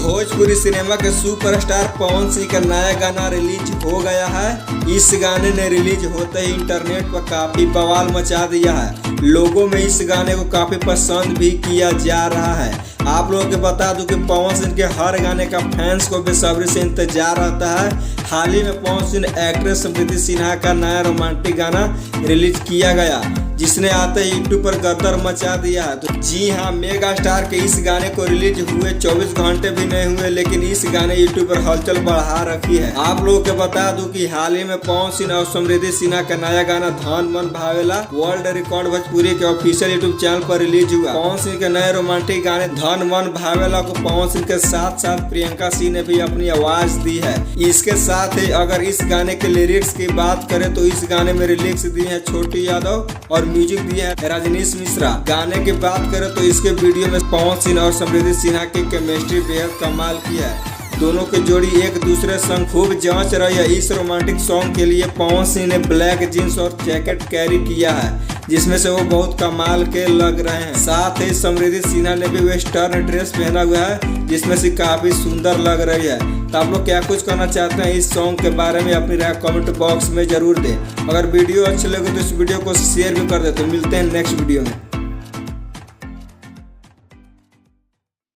Bhojpuri cinema के superstar Pawan Singh का नया गाना रिलीज हो गया है। इस गाने ने रिलीज होते ही इंटरनेट पर काफी बवाल मचा दिया है। लोगों में इस गाने को काफी पसंद भी किया जा रहा है। आप लोगों को बता दूं कि पवन सिंह के हर गाने का फैंस को बेसब्री से इंतजार रहता है। हाल ही में पवन सिंह एक्ट्रेस समृद्धि सिन्हा का नया रोमांटिक गाना रिलीज किया गया, जिसने आते ही यूट्यूब पर गदर मचा दिया है। तो जी हाँ, मेगा स्टार के इस गाने को रिलीज हुए 24 घंटे भी नहीं हुए, लेकिन इस गाने यूट्यूब पर हलचल बढ़ा रखी है। आप लोगों को बता दूं कि हाल ही में पवन सिंह और समृद्धि सिन्हा का नया गाना धन मन भावेला वर्ल्ड रिकॉर्ड भोजपुरी के ऑफिशियल यूट्यूब चैनल पर रिलीज हुआ। पवन सिंह के नए रोमांटिक गाने धन मन भावेला को पवन सिंह के साथ साथ प्रियंका सिंह ने भी अपनी आवाज दी है। इसके साथ ही अगर इस गाने के लिरिक्स की बात करें तो इस गाने में लिरिक्स दिए हैं छोटी यादव और म्यूजिक दिया है रजनीश मिश्रा। गाने की बात करें तो इसके वीडियो में पवन सिंह और समृद्धि सिन्हा की केमिस्ट्री बेहद कमाल की है। दोनों की जोड़ी एक दूसरे संग खूब जंच रही है। इस रोमांटिक सॉन्ग के लिए पवन सिंह ने ब्लैक जींस और जैकेट कैरी किया है, जिसमें से वो बहुत कमाल के लग रहे हैं। साथ ही समृद्धि सिन्हा ने भी वेस्टर्न ड्रेस पहना हुआ है, जिसमें से काफी सुंदर लग रही है। तो आप लोग क्या कुछ करना चाहते हैं इस सॉन्ग के बारे में अपनी राय कमेंट बॉक्स में जरूर दें। अगर वीडियो अच्छी लगे तो इस वीडियो को शेयर भी कर दे। तो मिलते हैं नेक्स्ट वीडियो में।